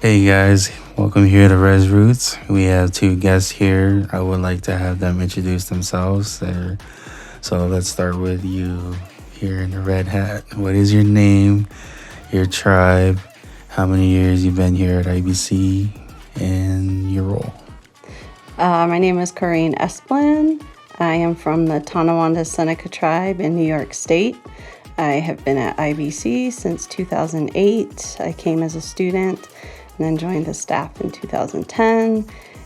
Hey guys, welcome here to RezRootz. We have two guests here. I would like to have them introduce themselves. So let's start with you here in the red hat. What is your name, your tribe, how many years you've been here at IBC, and your role? My name is Coreen Esplin. I am from the Tonawanda Seneca tribe in New York State. I have been at IBC since 2008. I came as a student and then joined the staff in 2010.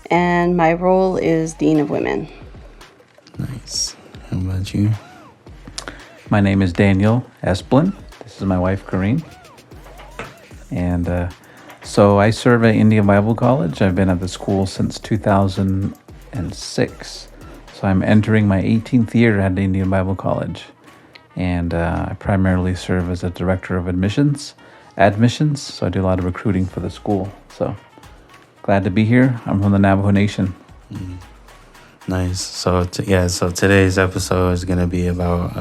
And my role is Dean of Women. Nice. How about you? My name is Daniel Esplin. This is my wife, Coreen. And so I serve at Indian Bible College. I've been at the school since 2006. So I'm entering my 18th year at Indian Bible College. And I primarily serve as a director of admissions. So I do a lot of recruiting for the school. So glad to be here. I'm from the Navajo Nation. Nice. So today's episode is going to be about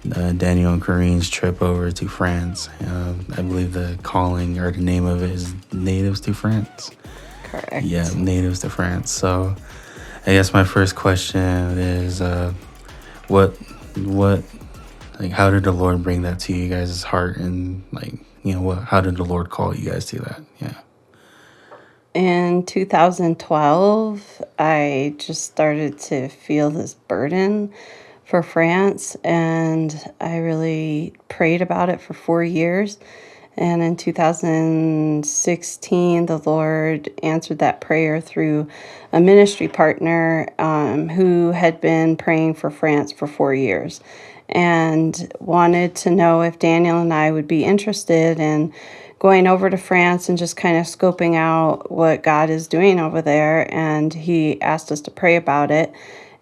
Daniel and Coreen's trip over to France. I believe the calling or the name of it is Natives to France. Correct. Yeah, Natives to France. So I guess my first question is, how did the Lord bring that to you guys' heart, and how did the Lord call you guys to that? Yeah. In 2012, I just started to feel this burden for France, and I really prayed about it for 4 years. And in 2016, the Lord answered that prayer through a ministry partner who had been praying for France for 4 years and wanted to know if Daniel and I would be interested in going over to France and just kind of scoping out what God is doing over there. And he asked us to pray about it.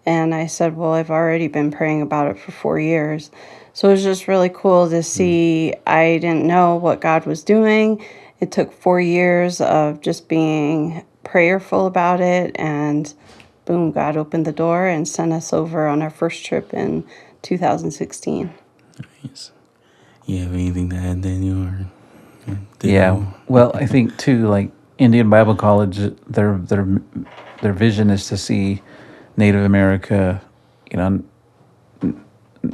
And I said, well, I've already been praying about it for 4 years. So it was just really cool to see. I didn't know what God was doing. It took 4 years of just being prayerful about it. And boom, God opened the door and sent us over on our first trip in 2016. Nice. You have anything to add, Daniel? Well, I think too, like Indian Bible College, their vision is to see Native America,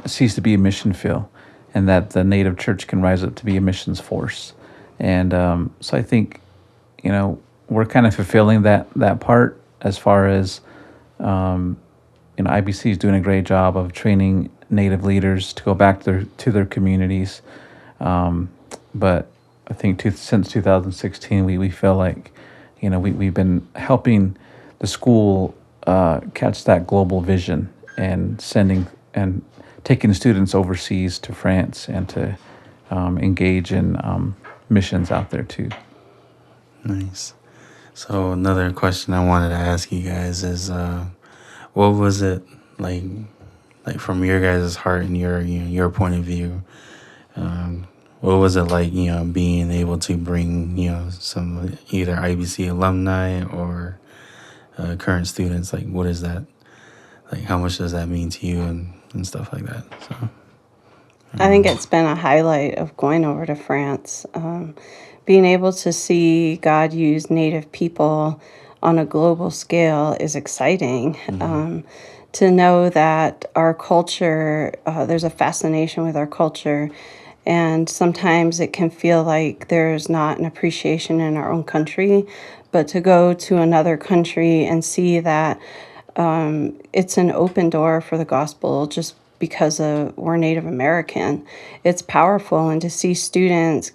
cease to be a mission field, and that the Native Church can rise up to be a missions force. And so I think, we're kind of fulfilling that part as far as, IBC is doing a great job of training Native leaders to go back to their communities. But I think since 2016, we feel like, we've been helping the school catch that global vision and sending and taking students overseas to France and to engage in missions out there too. Nice. So another question I wanted to ask you guys is, what was it like from your guys' heart and your point of view? What was it like, being able to bring, some either IBC alumni or current students? Like, what is that? Like, how much does that mean to you and stuff like that? So, I think it's been a highlight of going over to France. Being able to see God use Native people on a global scale is exciting. To know that our culture, there's a fascination with our culture, and sometimes it can feel like there's not an appreciation in our own country, but to go to another country and see that it's an open door for the gospel just because we're Native American. It's powerful, and to see students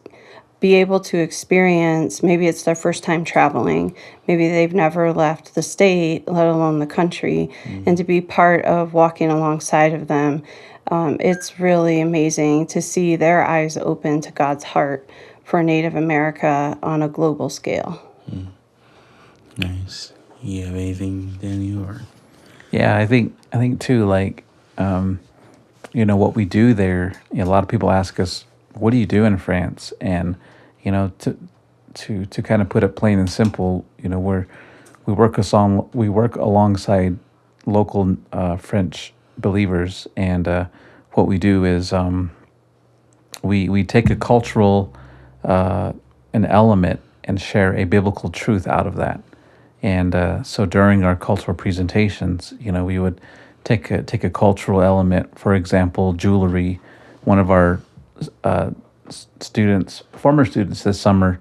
be able to experience, maybe it's their first time traveling, maybe they've never left the state, let alone the country, and to be part of walking alongside of them. It's really amazing to see their eyes open to God's heart for Native America on a global scale. Nice. You have anything, Daniel? Or? Yeah, I think too, like, what we do there, a lot of people ask us, what do you do in France? And, to kind of put it plain and simple, we work alongside local French believers, and what we do is we take a cultural an element and share a biblical truth out of that. And so during our cultural presentations, we would take a cultural element, for example, jewelry. One of our former students this summer,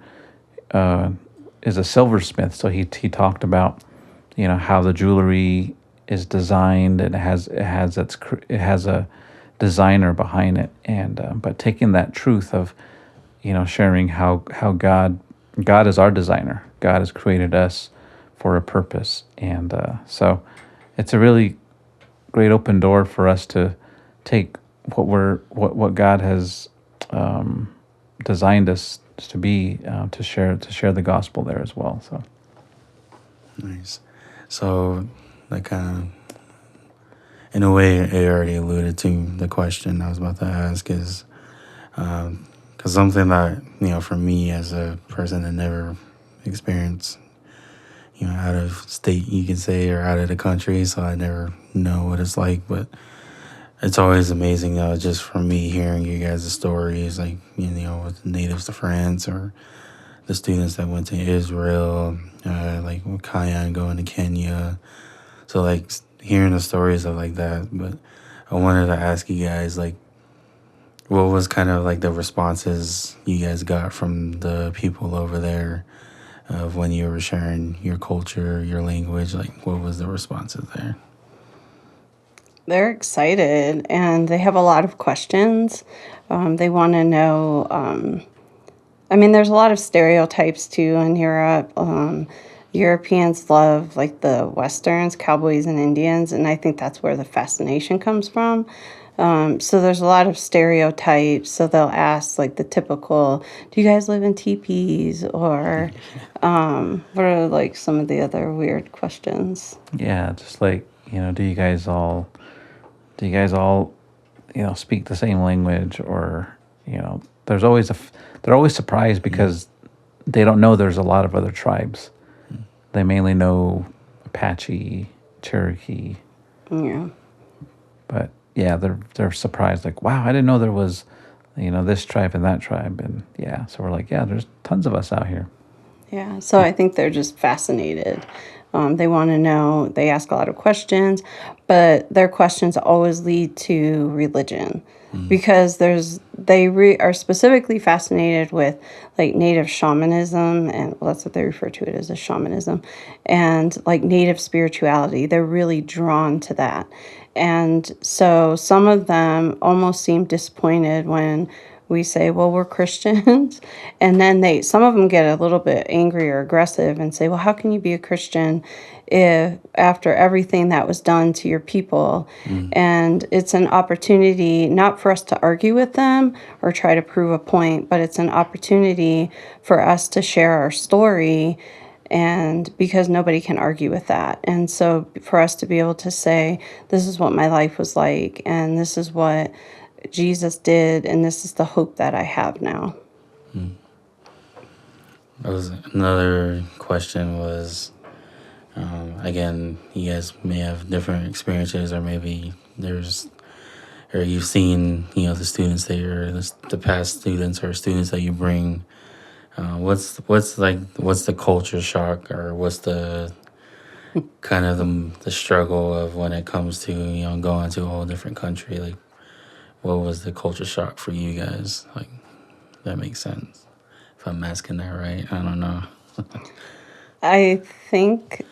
is a silversmith. So he talked about, how the jewelry is designed, and it has a designer behind it, and but taking that truth of, sharing how God is our designer. God has created us for a purpose, and so it's a really great open door for us to take what God has designed us to be, to share the gospel there as well. So Nice. So that kind of, in a way, it already alluded to the question I was about to ask, is because something that, for me as a person that never experienced, out of state, you could say, or out of the country, so I never know what it's like, but it's always amazing, just for me hearing you guys' stories, like, with the natives to France, or the students that went to Israel, like with Kayan going to Kenya. So, like, hearing the stories of like that. But I wanted to ask you guys, like, what was kind of like the responses you guys got from the people over there of when you were sharing your culture, your language? Like, what was the responses there? They're excited and they have a lot of questions. They want to know. There's a lot of stereotypes too in Europe. Europeans love like the Westerns, cowboys and Indians, and I think that's where the fascination comes from. So there's a lot of stereotypes. So they'll ask like the typical, do you guys live in teepees? Or what are like some of the other weird questions? yeah, just like, do you guys all speak the same language? Or they're always surprised because they don't know there's a lot of other tribes. They mainly know Apache, Cherokee. Yeah. But yeah, they're surprised, like, wow, I didn't know there was, this tribe and that tribe. And yeah, so we're like, yeah, there's tons of us out here. Yeah, so I think they're just fascinated. They want to know, they ask a lot of questions, but their questions always lead to religion because are specifically fascinated with like native shamanism, and well, that's what they refer to it as, a shamanism, and like native spirituality. They're really drawn to that. And so some of them almost seem disappointed when we say, well, we're Christians. And then some of them get a little bit angry or aggressive and say, well, how can you be a Christian if after everything that was done to your people? And it's an opportunity not for us to argue with them or try to prove a point, but it's an opportunity for us to share our story, and because nobody can argue with that. And so for us to be able to say, this is what my life was like, and this is what Jesus did, and this is the hope that I have now. That was another question was, again, you guys may have different experiences, or maybe you've seen, the students that the past students or students that you bring. What's the culture shock, or what's the kind of the struggle of when it comes to, going to a whole different country? Like, what was the culture shock for you guys? Like, that makes sense. If I'm asking that right, I don't know. I think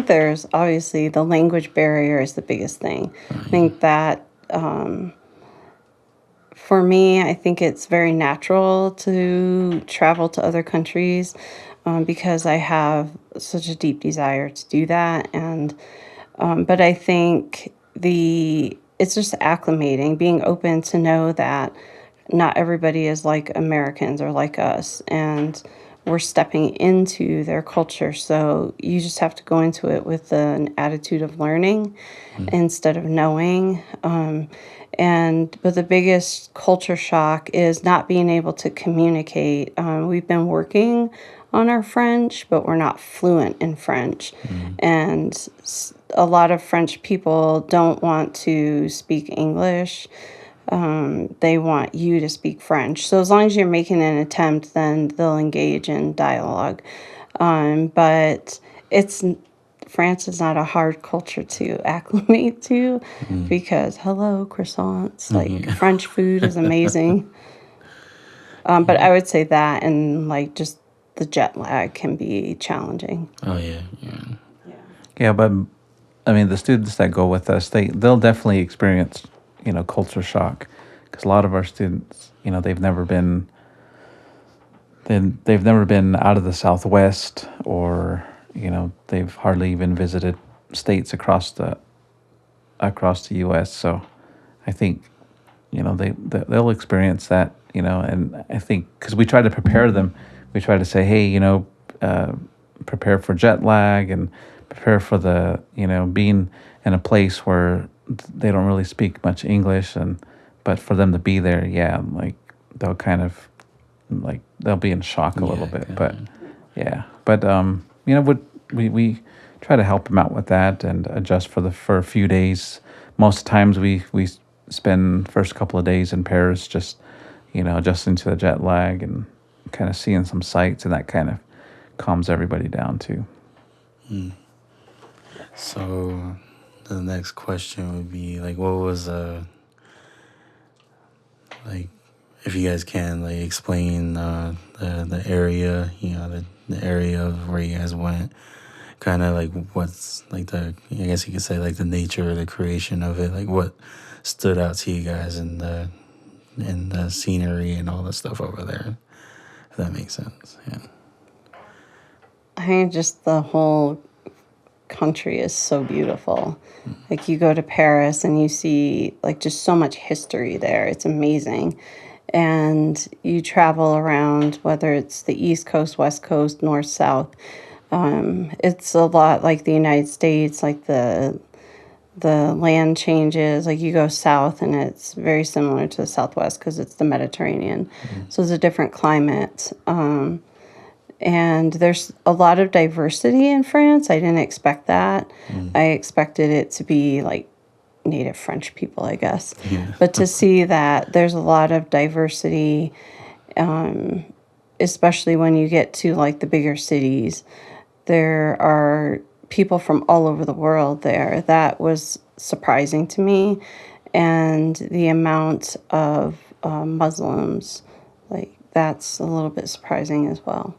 there's obviously the language barrier is the biggest thing. I think that for me, I think it's very natural to travel to other countries because I have such a deep desire to do that. And but I think it's just acclimating, being open to know that not everybody is like Americans or like us, and we're stepping into their culture. So you just have to go into it with an attitude of learning instead of knowing. But the biggest culture shock is not being able to communicate. We've been working on our French, but we're not fluent in French. And a lot of French people don't want to speak English. they want you to speak French. So as long as you're making an attempt, then they'll engage in dialogue. But it's France is not a hard culture to acclimate to because hello croissants, like Yeah. French food is amazing. But I would say that and like just the jet lag can be challenging. Oh yeah, yeah. Yeah, but I mean, the students that go with us, they'll definitely experience, culture shock, because a lot of our students, they've never been out of the Southwest, or they've hardly even visited states across the U.S. So I think they'll experience that, and I think because we try to prepare them, we try to say, hey, prepare for jet lag and prepare for the being in a place where they don't really speak much English, but for them to be there, yeah, like they'll kind of like they'll be in shock a little bit, but yeah, but we try to help them out with that and adjust for a few days. Most times we spend first couple of days in Paris just adjusting to the jet lag and kind of seeing some sights, and that kind of calms everybody down too. So the next question would be like, what was like, if you guys can like explain the area, the area of where you guys went, kind of like what's like I guess you could say like the nature or the creation of it, like what stood out to you guys in the scenery and all the stuff over there, if that makes sense. Yeah. I think just the whole country is so beautiful. Like you go to Paris and you see like just so much history there. It's amazing. And you travel around, whether it's the East Coast, West Coast, North, South. It's a lot like the United States, like the land changes. Like you go south and it's very similar to the Southwest because it's the Mediterranean. So it's a different climate. And there's a lot of diversity in France. I didn't expect that. I expected it to be like native French people, I guess. Yeah. But to see that there's a lot of diversity, especially when you get to like the bigger cities, there are people from all over the world there. That was surprising to me. And the amount of Muslims, like that's a little bit surprising as well.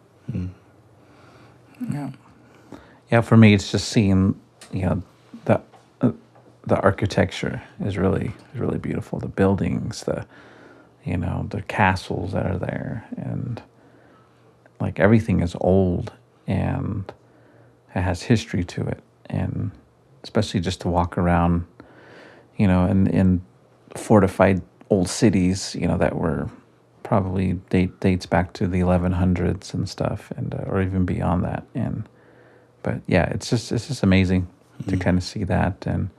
Yeah, for me, it's just seeing, the the architecture is really beautiful. The buildings, the castles that are there, and like everything is old and it has history to it, and especially just to walk around, in fortified old cities, that were probably dates back to the 1100s and stuff, and or even beyond that. But yeah, it's just amazing to kind of see that, and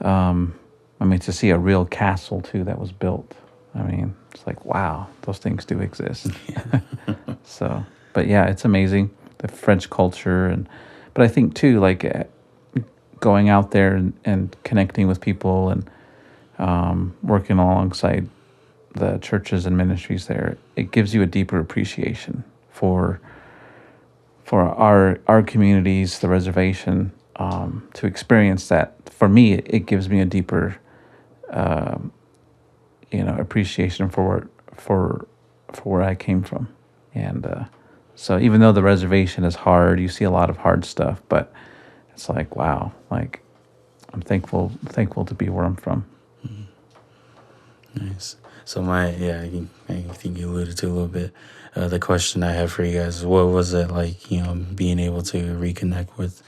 I mean, to see a real castle too that was built. I mean, it's like, wow, those things do exist. So, but yeah, it's amazing, the French culture, but I think too, like going out there and connecting with people and working alongside the churches and ministries there, it gives you a deeper appreciation for our communities, the reservation, to experience that. For me, it gives me a deeper, appreciation for where I came from, and so even though the reservation is hard, you see a lot of hard stuff, but it's like, wow, like I'm thankful to be where I'm from. Nice. So I think you alluded to a little bit. The question I have for you guys is, what was it like, being able to reconnect with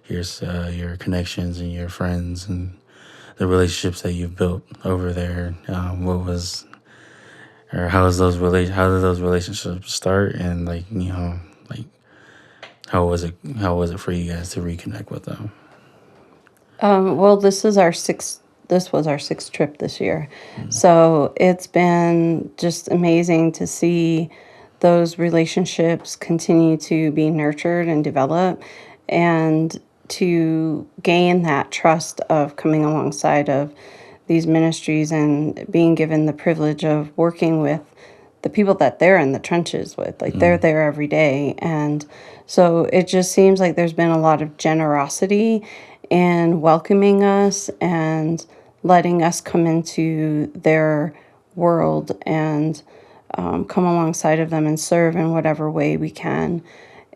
your connections and your friends and the relationships that you've built over there? How did those relationships start, and how was it for you guys to reconnect with them? Well, this was our sixth trip this year. So it's been just amazing to see those relationships continue to be nurtured and develop, and to gain that trust of coming alongside of these ministries and being given the privilege of working with the people that they're in the trenches with. Like they're there every day. And so it just seems like there's been a lot of generosity in welcoming us and letting us come into their world and come alongside of them and serve in whatever way we can.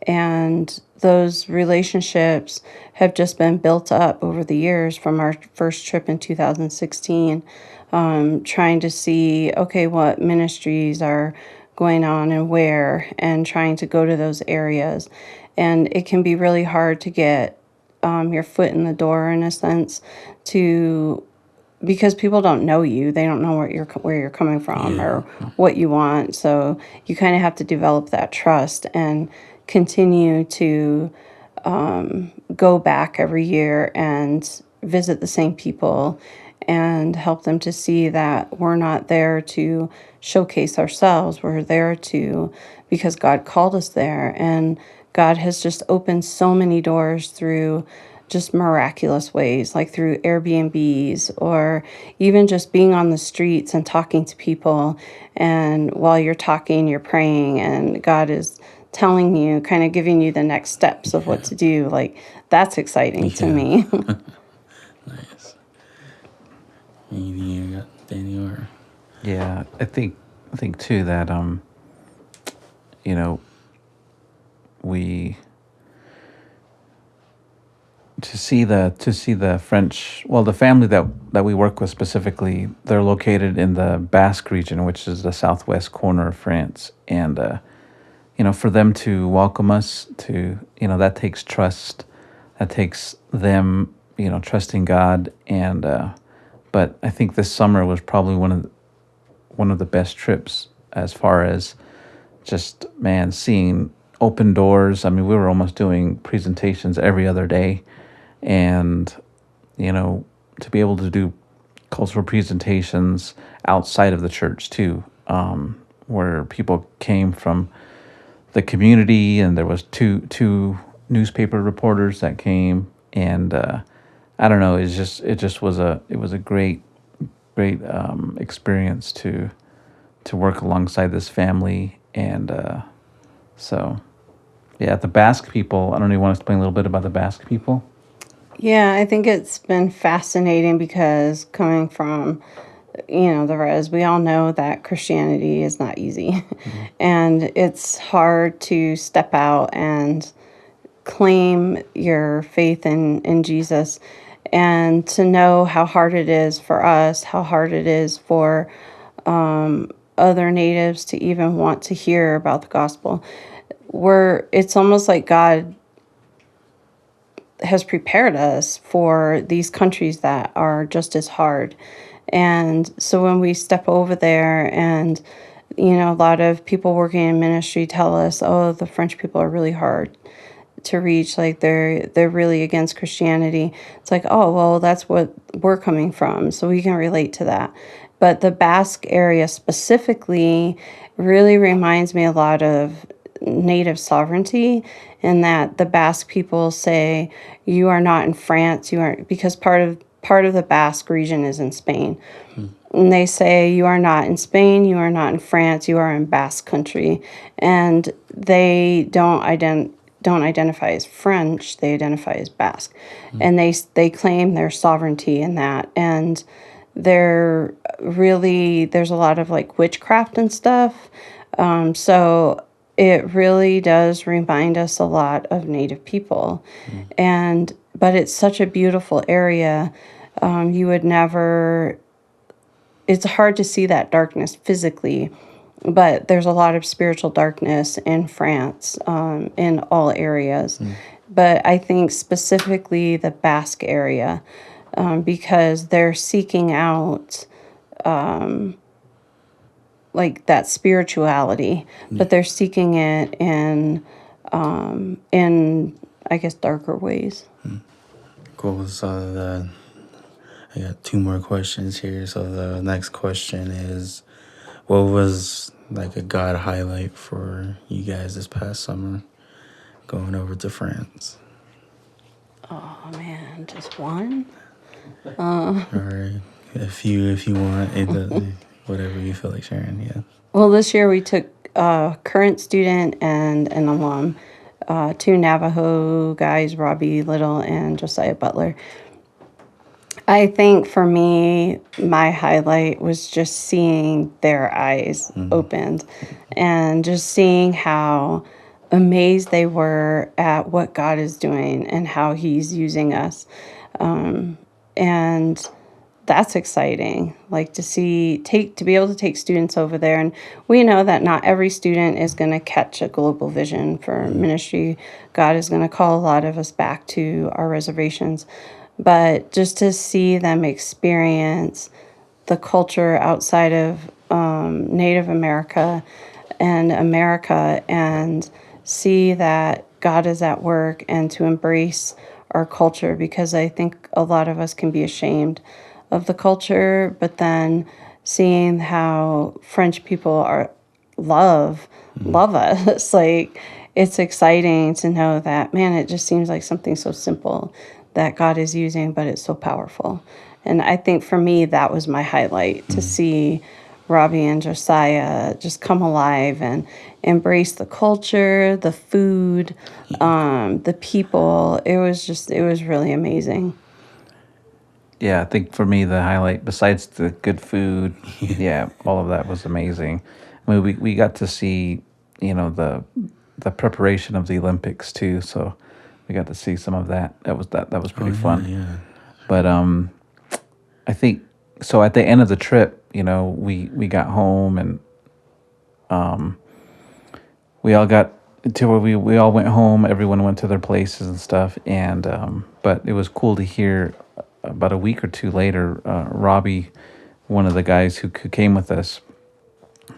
And those relationships have just been built up over the years from our first trip in 2016, trying to see, okay, what ministries are going on and where, and trying to go to those areas. And it can be really hard to get your foot in the door, in a sense, because people don't know you. They don't know where you're coming from or what you want. So you kind of have to develop that trust and continue to go back every year and visit the same people and help them to see that we're not there to showcase ourselves. We're there because God called us there. And God has just opened so many doors through just miraculous ways, like through Airbnbs or even just being on the streets and talking to people. And while you're talking, you're praying, and God is telling you, kind of giving you the next steps of what to do. Like, that's exciting to me. Nice. Anything you got, Daniel? Or? Yeah, I think too that we to see the French, well, the family that we work with specifically, they're located in the Basque region, which is the southwest corner of France, and for them to welcome us, that takes trust, that takes them trusting God, and but I think this summer was probably one of the best trips, as far as just, man, seeing open doors. I mean, we were almost doing presentations every other day, and to be able to do cultural presentations outside of the church too, where people came from the community, and there was two newspaper reporters that came, and I don't know, it was a great experience to work alongside this family. And so yeah, the Basque people, I don't know, you want to explain a little bit about the Basque people? Yeah, I think it's been fascinating because coming from, the Rez, we all know that Christianity is not easy. Mm-hmm. And it's hard to step out and claim your faith in Jesus, and to know how hard it is for us, how hard it is for other natives to even want to hear about the gospel. It's almost like God has prepared us for these countries that are just as hard. And so when we step over there, and a lot of people working in ministry tell us, oh, the French people are really hard to reach, like they're really against Christianity. It's like, oh, well, that's what we're coming from, so we can relate to that. But the Basque area specifically really reminds me a lot of native sovereignty, in that the Basque people say, you are not in France, you are, because part of the Basque region is in Spain. And they say, you are not in Spain, you are not in France, you are in Basque country. And they don't identify as French, they identify as Basque. And they claim their sovereignty in that. And there's a lot of like witchcraft and stuff. So it really does remind us a lot of Native people. But it's such a beautiful area. It's hard to see that darkness physically, but there's a lot of spiritual darkness in France, in all areas. But I think specifically the Basque area, because they're seeking out like that spirituality, but they're seeking it in I guess darker ways. Cool. So I got two more questions here. So the next question is, what was like a God highlight for you guys this past summer going over to France? Oh man, just one? All right. if you want, whatever you feel like sharing. Yeah. Well, this year we took a current student and an alum, two Navajo guys, Robbie Little and Josiah Butler. I think for me, my highlight was just seeing their eyes opened and just seeing how amazed they were at what God is doing and how He's using us. And that's exciting, like to be able to take students over there. And we know that not every student is going to catch a global vision for ministry. God is going to call a lot of us back to our reservations, but just to see them experience the culture outside of Native America and see that God is at work and to embrace our culture, because I think a lot of us can be ashamed of the culture, but then seeing how French people love us, like, it's exciting to know that, man, it just seems like something so simple that God is using, but it's so powerful. And I think for me, that was my highlight, to see Robbie and Josiah just come alive and embrace the culture, the food, the people. It was really amazing. Yeah, I think for me the highlight, besides the good food, yeah, all of that was amazing. I mean, we got to see, the preparation of the Olympics too, so we got to see some of that. That was pretty fun. Yeah. But I think so. At the end of the trip, we got home and we all got to where we all went home. Everyone went to their places and stuff. And but it was cool to hear. About a week or two later, Robbie, one of the guys who came with us,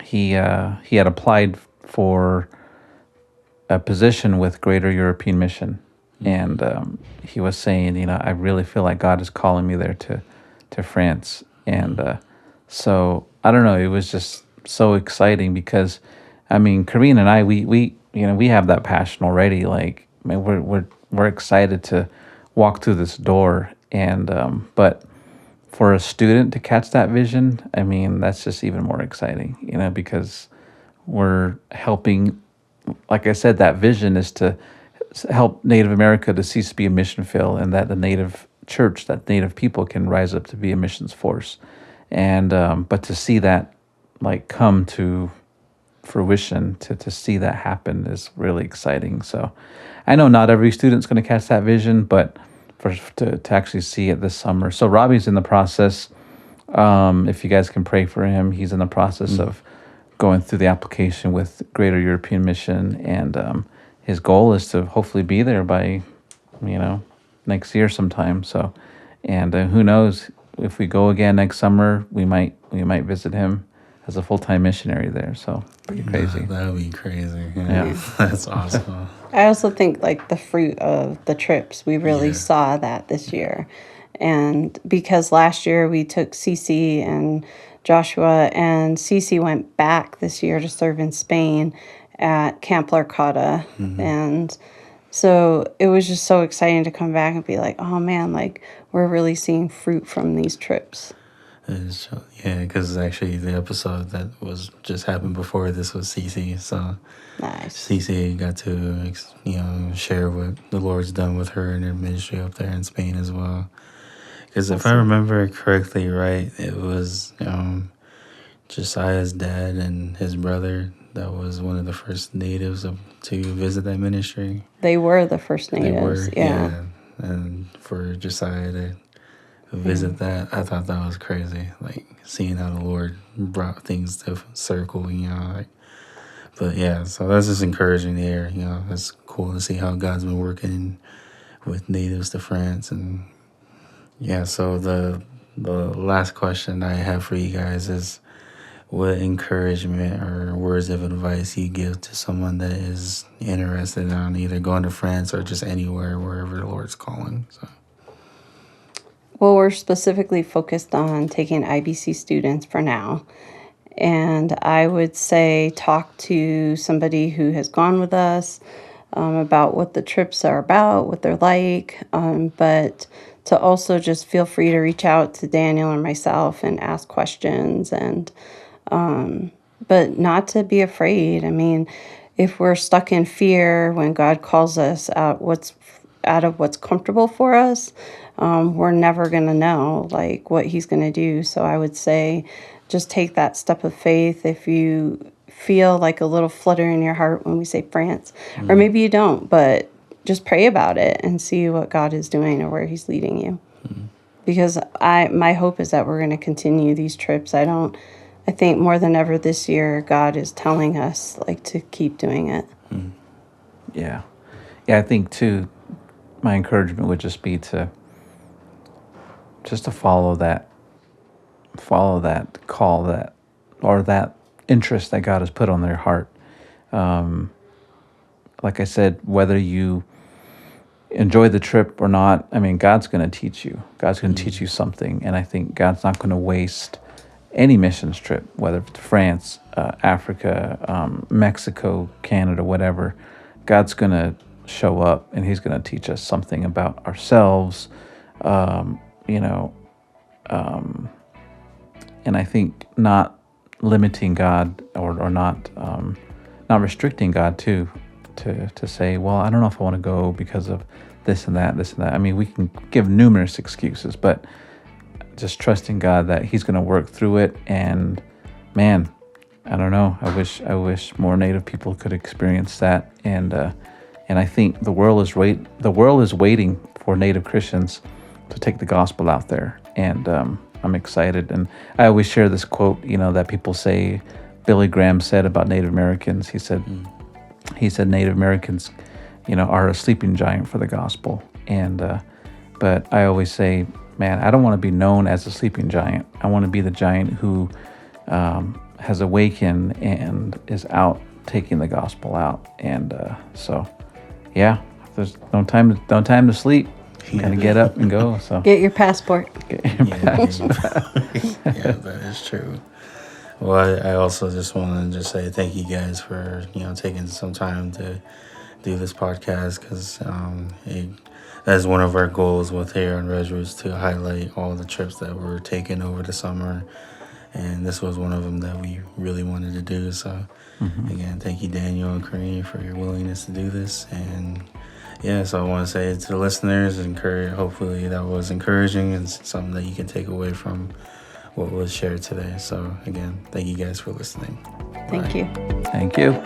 he had applied for a position with Greater European Mission, and he was saying, I really feel like God is calling me there to France, and so I don't know, it was just so exciting because, I mean, Coreen and I, we have that passion already. Like, I mean, we're excited to walk through this door. And but for a student to catch that vision, I mean, that's just even more exciting, because we're helping. Like I said, that vision is to help Native America to cease to be a mission field, and that the Native church, that Native people can rise up to be a missions force. And but to see that like come to fruition, to see that happen is really exciting. So I know not every student's going to catch that vision, but to actually see it this summer. So Robbie's in the process. If you guys can pray for him, he's in the process of going through the application with Greater European Mission, and his goal is to hopefully be there by, next year sometime. So, and who knows, if we go again next summer, we might visit him as a full-time missionary there. So pretty crazy. That would be crazy. Yeah. That's awesome. I also think, like, the fruit of the trips, we really saw that this year. And because last year we took Cece and Joshua, and Cece went back this year to serve in Spain at Camp Larcata. And so it was just so exciting to come back and be like, oh man, like, we're really seeing fruit from these trips. Yeah, because actually the episode that was just happened before this was Cece. So Nice. Cece got to, share what the Lord's done with her and her ministry up there in Spain as well. Because if I remember correctly, right, it was Josiah's dad and his brother that was one of the first natives to visit that ministry. They were the first They natives. were, Yeah. And for Josiah to visit that, I thought that was crazy. Like, seeing how the Lord brought things to circle, But yeah, so that's just encouraging to hear. It's cool to see how God's been working with natives to France. And yeah, so the last question I have for you guys is, what encouragement or words of advice you give to someone that is interested in either going to France or just anywhere, wherever the Lord's calling? So. Well, we're specifically focused on taking IBC students for now. And I would say talk to somebody who has gone with us about what the trips are about, what they're like. But to also just feel free to reach out to Daniel or myself and ask questions, and but not to be afraid. I mean, if we're stuck in fear when God calls us out of what's comfortable for us, we're never going to know like what he's going to do. So I would say just take that step of faith. If you feel like a little flutter in your heart when we say France, or maybe you don't, but just pray about it and see what God is doing or where he's leading you. Because my hope is that we're going to continue these trips. I think more than ever this year, God is telling us like to keep doing it. Yeah. I think too, my encouragement would just be to follow that call, that interest that God has put on their heart. Like I said, whether you enjoy the trip or not, I mean, God's going to teach you. God's going to teach you something. And I think God's not going to waste any missions trip, whether it's France, Africa, Mexico, Canada, whatever. God's going to show up and he's going to teach us something about ourselves, and I think not limiting God or not restricting God to say, well, I don't know if I want to go because of this and that. I mean, we can give numerous excuses, but just trusting God that he's going to work through it. And man, I don't know. I wish more Native people could experience that. And I think the world is waiting for Native Christians to take the gospel out there. And I'm excited. And I always share this quote, that people say Billy Graham said about Native Americans. He said Native Americans, are a sleeping giant for the gospel. And but I always say, man, I don't want to be known as a sleeping giant. I want to be the giant who has awakened and is out taking the gospel out. And so, yeah, there's no time to sleep. Kind of get up and go. So get your passport. Yeah, that is true. Well, I also just want to say thank you guys for taking some time to do this podcast, because that's one of our goals with here on RezRootz, to highlight all the trips that were taken over the summer, and this was one of them that we really wanted to do. So again, thank you, Daniel and Coreen, for your willingness to do this. And yeah, so I want to say to the listeners, hopefully that was encouraging and something that you can take away from what was shared today. So again, thank you guys for listening. Thank you. Thank you.